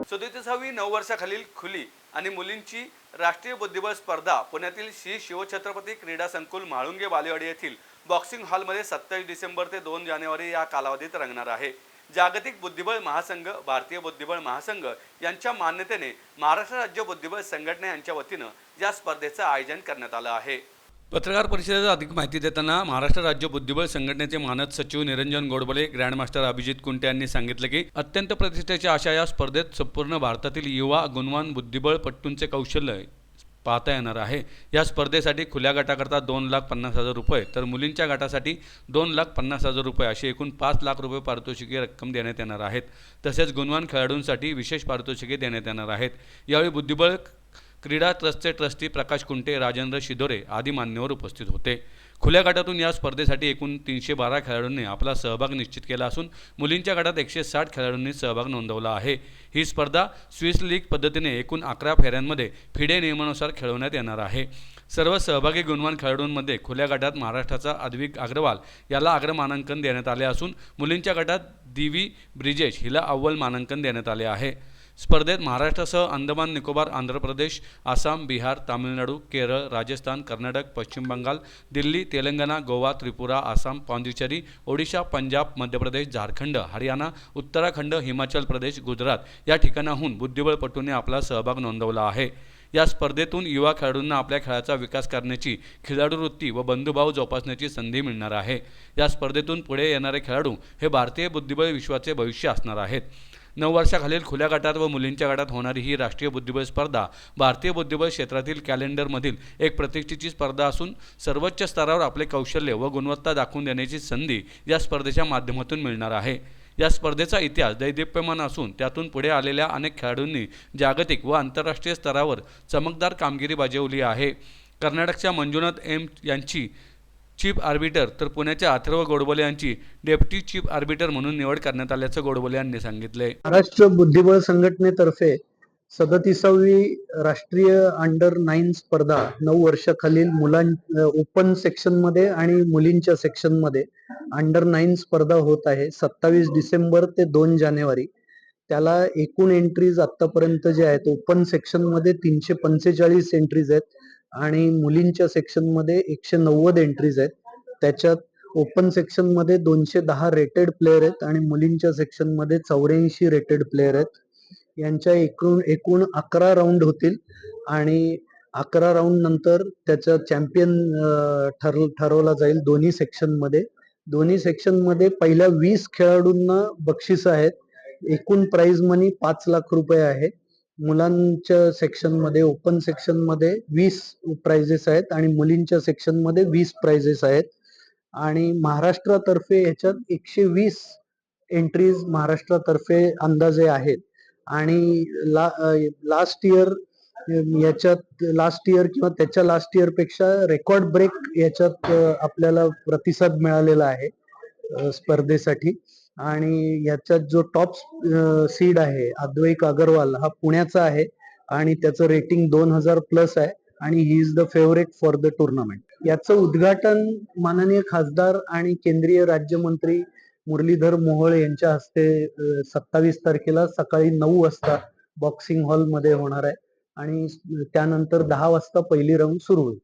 37वी 9 वर्षाखालील खुली आणि मुलींची राष्ट्रीय बुद्धिबळ स्पर्धा पुण्यातील श्री शिवछत्रपती क्रीडा संकुल म्हाळुंगे बालेवाडी येथील बॉक्सिंग हॉलमध्ये 27 डिसेंबर ते 2 जानेवारी या कालावधीत रंगणार आहे। जागतिक बुद्धिबळ महासंघ, भारतीय बुद्धिबळ महासंघ यांच्या मान्यतेने महाराष्ट्र राज्य बुद्धिबळ संघटना यांच्या वतीनं या स्पर्धेचं आयोजन करण्यात आलं आहे। पत्रकार परिषदेत अधिक माहिती देताना महाराष्ट्र राज्य बुद्धिबळ संघटनेचे मानद सचिव निरंजन गोडबोले, ग्रँडमास्टर अभिजित कुंटे यांनी सांगितले की अत्यंत प्रतिष्ठेची अशा या स्पर्धेत संपूर्ण भारतातील युवा गुणवान बुद्धिबळपटूंचे कौशल्य पाहता येणार आहे। या स्पर्धेसाठी खुल्या गटाकरता 2,50,000 रुपये तर मुलींच्या गटासाठी 2,50,000 रुपये अशी एकूण 5 लाख रुपये पारितोषिके रक्कम देण्यात येणार आहेत। तसेच गुणवान खेळाडूंसाठी विशेष पारितोषिके देण्यात येणार आहेत। यावेळी बुद्धिबळ क्रीडा ट्रस्टचे ट्रस्टी प्रकाश कुंटे, राजेंद्र शिदोरे आदी मान्यवर उपस्थित होते। खुल्या गटातून या स्पर्धेसाठी एकूण 312 खेळाडूंनी आपला सहभाग निश्चित केला असून मुलींच्या गटात 160 खेळाडूंनी सहभाग नोंदवला आहे। ही स्पर्धा स्विस लीग पद्धतीने एकूण 11 फेऱ्यांमध्ये फिडे नियमानुसार खेळवण्यात येणार आहे। सर्व सहभागी गुणवान खेळाडूंमध्ये खुल्या गटात महाराष्ट्राचा अद्विक अग्रवाल याला अग्रमानांकन देण्यात आले असून मुलींच्या गटात दिवी ब्रिजेश हिला अव्वल मानांकन देण्यात आले आहे। स्पर्धेत महाराष्ट्रासह अंदमान निकोबार, आंध्र प्रदेश, आसाम, बिहार, तामिळनाडू, केरळ, राजस्थान, कर्नाटक, पश्चिम बंगाल, दिल्ली, तेलंगणा, गोवा, त्रिपुरा, आसाम, पाँडिचेरी, ओडिशा, पंजाब, मध्य प्रदेश, झारखंड, हरियाणा, उत्तराखंड, हिमाचल प्रदेश, गुजरात या ठिकाणाहून बुद्धिबळपटूंनी आपला सहभाग नोंदवला आहे। या स्पर्धेतून युवा खेळाडूंना आपल्या खेळाचा विकास करण्याची, खिलाडूवृत्ती व बंधुभाव जोपासण्याची संधी मिळणार आहे। या स्पर्धेतून पुढे येणारे खेळाडू हे भारतीय बुद्धिबळ विश्वाचे भविष्य असणार आहेत। 9 वर्षाखालील खुल्या गटात व मुलींच्या गटात होणारी ही राष्ट्रीय बुद्धिबळ स्पर्धा भारतीय बुद्धिबळ क्षेत्रातील कॅलेंडरमधील एक प्रतिष्ठेची स्पर्धा असून सर्वोच्च स्तरावर आपले कौशल्य व गुणवत्ता दाखवून देण्याची संधी या स्पर्धेच्या माध्यमातून मिळणार आहे। या स्पर्धेचा इतिहास दैदिप्यमान असून त्यातून पुढे आलेल्या अनेक खेळाडूंनी जागतिक व आंतरराष्ट्रीय स्तरावर चमकदार कामगिरी बजावली आहे। कर्नाटकच्या मंजुनाथ एम यांची चीफ आर्बिटर तर पुण्याच्या अथर्व गोडबोले यांची डेप्युटी चीफ आर्बिटर म्हणून निवड करण्यात आल्याचं गोडबोले यांनी सांगितले। महाराष्ट्र बुद्धिबळ संघटनेतर्फे 37वी राष्ट्रीय अंडर 9 स्पर्धा 9 वर्षाखालील ओपन सेक्शन मध्ये आणि मुलींच्या सेक्शन मध्ये अंडर 9 स्पर्धा होत आहे। 27 डिसेंबर ते 2 जानेवारी त्याला एकूण एंट्रीज आतापर्यंत जे आहेत ओपन सेक्शन मध्ये 345 एंट्रीज आहेत आणि मुलींच्या सेक्शन मध्ये 190 एंट्रीज आहेत। त्याच्यात ओपन सेक्शन मध्ये 210 रेटेड प्लेयर आहेत आणि मुलींच्या सेक्शन मध्ये 84 रेटेड प्लेयर आहेत। यांच्या एकूण 11 राऊंड होतील आणि 11 राऊंड नंतर त्याचा चॅम्पियन ठरवला जाईल। दोन्ही सेक्शन मध्ये पहिल्या 20 खेळाडूंना बक्षीस आहेत। एकूण प्राइज मनी 5 लाख रुपये आहे। मुलांच्या सेक्शन मध्ये ओपन सेक्शन मध्ये 20 प्राइजेस आहेत आणि मुलींच्या सेक्शन मध्ये 20 प्राइजेस आहेत आणि महाराष्ट्रातर्फे याच्यात 120 एंट्रीज महाराष्ट्रातर्फे अंदाजे आहेत आणि लास्ट इयर किंवा त्याच्या लास्ट इयर पेक्षा रेकॉर्ड ब्रेक याच्यात आपल्याला प्रतिसाद मिळालेला आहे स्पर्धेसाठी आणि याच्यात जो टॉप सीड आहे अद्वैक अग्रवाल हा पुण्याचा आहे आणि त्याचं रेटिंग 2000 प्लस आहे आणि he is the favourite for the tournament. याचं उद्घाटन माननीय खासदार आणि केंद्रीय राज्यमंत्री मुरलीधर मोहोळ यांच्या हस्ते 27 तारखेला सकाळी 9 वाजता बॉक्सिंग हॉल मध्ये होणार आहे आणि त्यानंतर 10 वाजता पहिली राऊंड सुरू होईल।